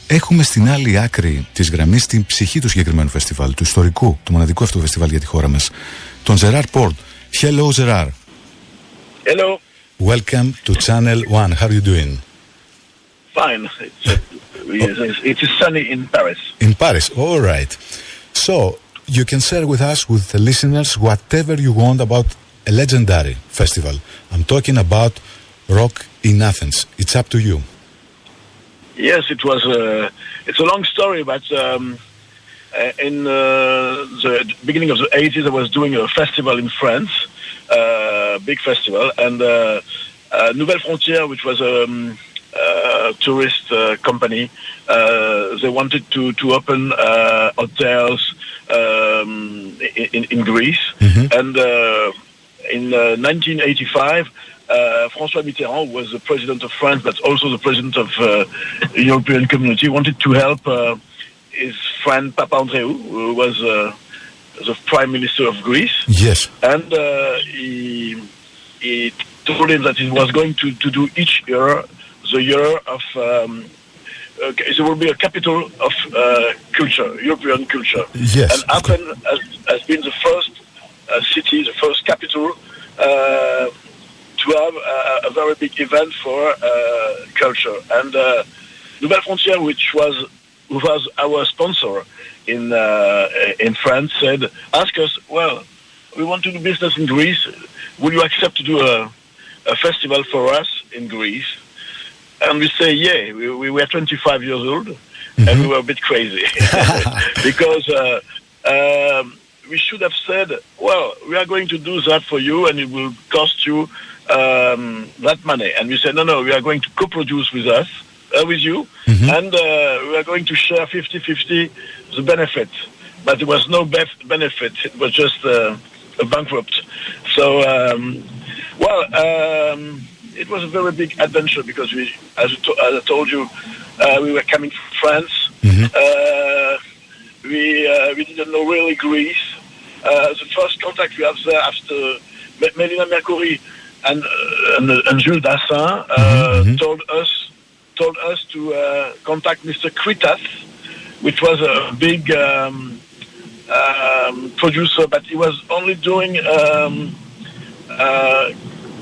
έχουμε στην άλλη άκρη της γραμμής την ψυχή του συγκεκριμένου φεστιβάλ, του ιστορικού, του μοναδικού αυτού φεστιβάλ για τη χώρα μας, τον Gerard Pont. Hello, Gerard. Hello. Welcome to Channel One. How are you doing? Fine. It is sunny in Paris. In Paris, all right. So, you can share with us, with the listeners, whatever you want about a legendary festival. I'm talking about Rock in Athens. It's up to you. Yes, it's a long story, but in the beginning of the 80s, I was doing a festival in France, big festival, and Nouvelle Frontière, which was a tourist company, they wanted to open hotels in Greece, and in 1985, François Mitterrand, who was the president of France, but also the president of the European Community, wanted to help his friend Papa Andreou, who was the Prime Minister of Greece. Yes. And he told him that he was going to do each year the year of there will be a capital of culture, European culture. Yes. And Athens has been the first city, the first capital to have a very big event for culture. And Nouvelle Frontière, who was our sponsor in France, said, ask us, well, we want to do business in Greece. Will you accept to do a festival for us in Greece? And we say, yeah. We were 25 years old, and we were a bit crazy. Because we should have said, well, we are going to do that for you, and it will cost you that money. And we said, no, we are going to co-produce with us, with you, and we are going to share 50-50 the benefit. But there was no benefit. It was just a bankrupt. So, it was a very big adventure because we, as I told you, we were coming from France. We didn't know really Greece. The first contact we have there after Melina Mercouri and Jules Dassin told us to contact Mr. Kritas, which was a big producer, but he was only doing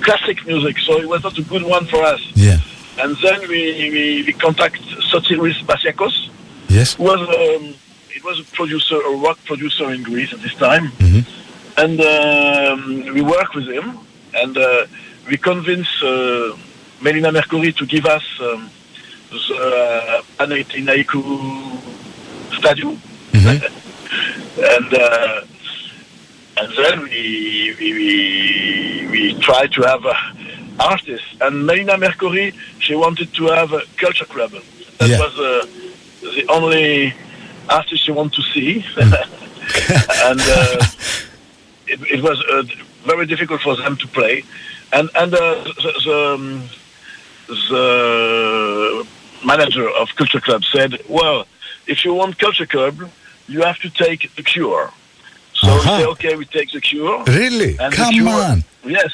classic music, so it was not a good one for us. Yeah. And then we contact Sotiris Basiakos. Yes. Who was it was a producer, a rock producer in Greece at this time, and we worked with him, and we convinced Melina Mercouri to give us the Panathinaikou Stadium, and then we tried to have artists. And Melina Mercouri, she wanted to have a culture club. That was the only artist she wanted to see. And it was very difficult for them to play. And the manager of Culture Club said, well, if you want Culture Club, you have to take The Cure. So we say, okay, we take The Cure. Really? And Come on. Yes.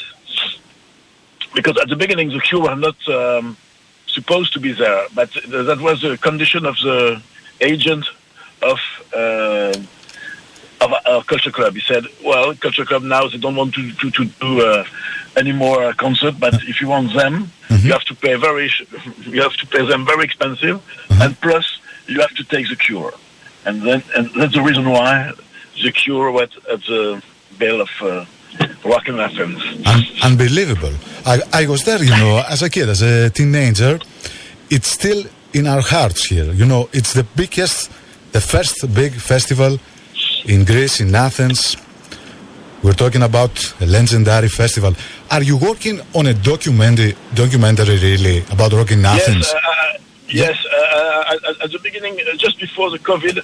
Because at the beginning, The Cure were not supposed to be there. But that was a condition of the agent of our Culture Club. He said, well, Culture Club now, they don't want to do any more concert, but if you want them, you have to pay them very expensive, and plus you have to take The Cure. And that's the reason why The Cure went at the bill of Rock in Athens. Unbelievable. I was there, as a kid, as a teenager. It's still in our hearts here. It's the first big festival in Greece, in Athens. We're talking about a legendary festival. Are you working on a documentary really about Rock in Athens? Yes. At the beginning, just before the COVID,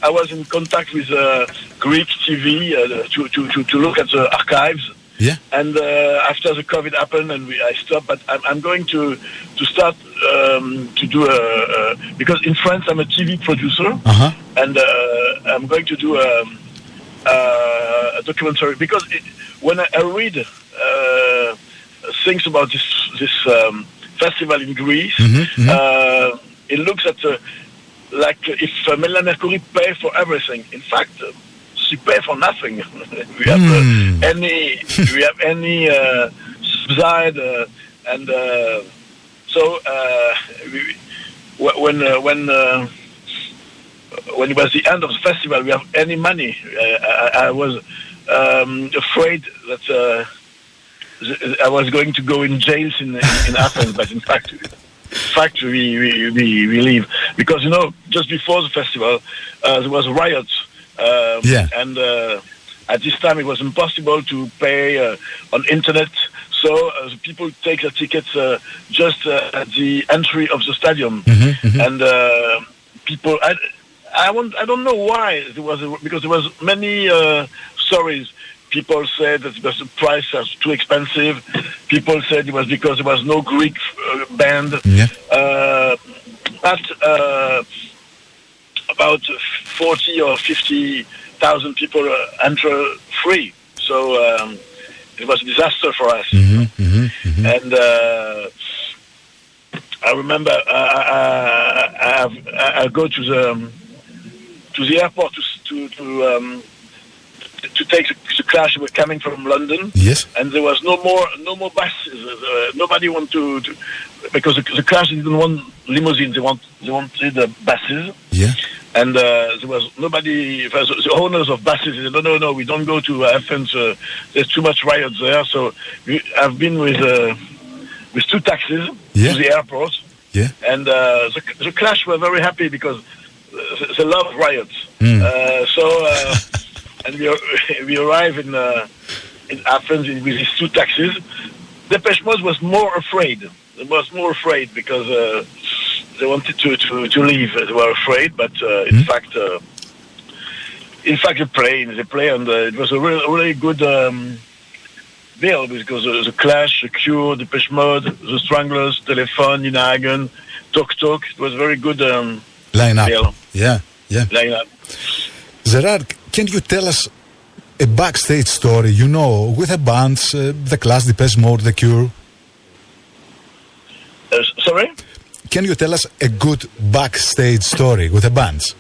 I was in contact with Greek TV to look at the archives. Yeah. And after the COVID happened, and I stopped. But I'm going to start to do because in France I'm a TV producer, and I'm going to do a documentary because when I read things about this festival in Greece, it looks at like if Melina Mercouri pay for everything. In fact, she pay for nothing. we have any subside, and so when it was the end of the festival, we have any money. I was afraid that I was going to go in jails in Athens, but in fact we leave because just before the festival there was riots, and at this time it was impossible to pay on internet. So people take the tickets just at the entry of the stadium, and people. I don't know why because there was many stories. People said that because the price was too expensive. People said it was because there was no Greek band. But about 40 or 50,000 people enter free. So it was a disaster for us. And I remember I go to the airport to take the clash. We're coming from London. Yes. And there was no more buses. Nobody wanted to because the clash didn't want limousines. They wanted buses. Yeah. And there was nobody. The owners of buses said, no, we don't go to Athens. There's too much riots there. So I've been with two taxis to the airport. Yeah. And the clash were very happy because they love riots. And we arrive in Athens with these two taxis. Depeche Mode was more afraid. They was more afraid because they wanted to leave. They were afraid, but in fact, they play, and it was a really good bill because the Clash, the Cure, Depeche Mode, the Stranglers, Telephone, Nina Hagen, Talk. It was a very good lineup. Bill. Yeah. Lineup. Gerard, can you tell us a backstage story, with the bands, the Clash, Depeche Mode, The Cure? Sorry? Can you tell us a good backstage story with the bands?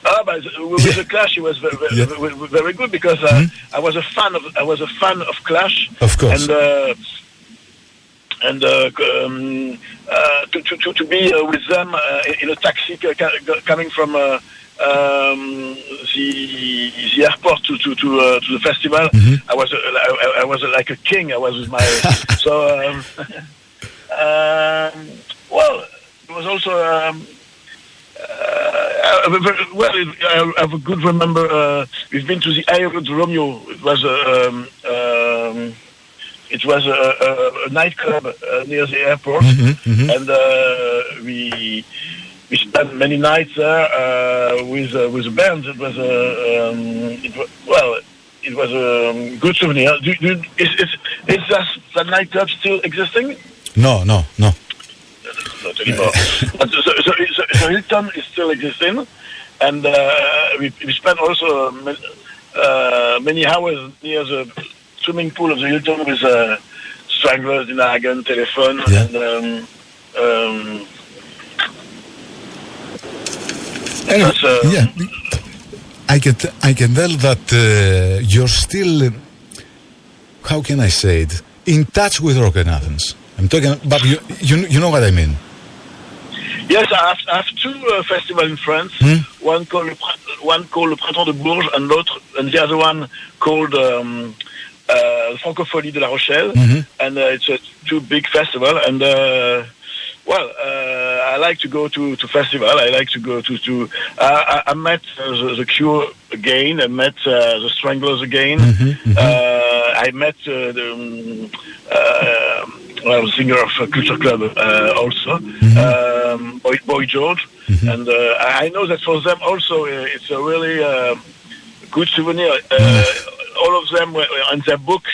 But with the Clash, it was very good because I was a fan of Clash. Of course. And to be with them in a taxi coming from the airport to the festival, I was like a king. I was with my well, it was also I have a good remember. We've been to the Aerodromio. It was a nightclub near the airport, and we spent many nights there with a band. It was a good souvenir. Is that nightclub still existing? No. Not anymore. But the Hilton is still existing, and we spent also many hours near the swimming pool of the Hilton with Stranglers, Nina Hagen, Telephone, and I can tell that you're still, how can I say it, in touch with rock in Athens. I'm talking, but you know what I mean. Yes, I have two festivals in France. One called Le Printemps de Bourges, and the other one called Francophonie de La Rochelle, and it's a two big festival. And I like to go to festival. I like to go to. I met the Cure again. I met the Stranglers again. I met the singer of Culture Club also, Boy George, and I know that for them also it's a really good souvenir. All of them in their books,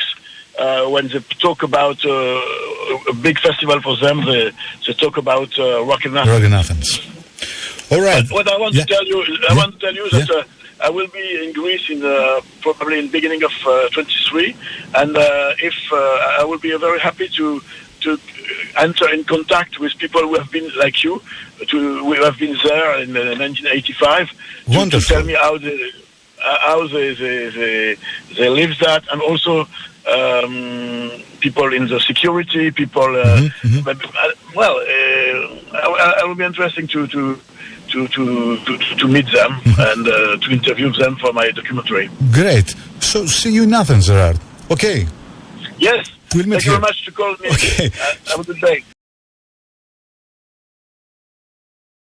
when they talk about a big festival for them, they talk about Rock in Athens. Rock in Athens. All right. But what I want to tell you, that I will be in Greece in probably in the beginning of 23, and if I will be very happy to enter in contact with people who have been like you, who have been there in 1985, to tell me how they live that, and also people in the security, people. It will be interesting to meet them and to interview them for my documentary. Great. So see you in Athens, Gerard. Okay. Yes. We'll meet Thank you very much to call me. Okay. Have a good day.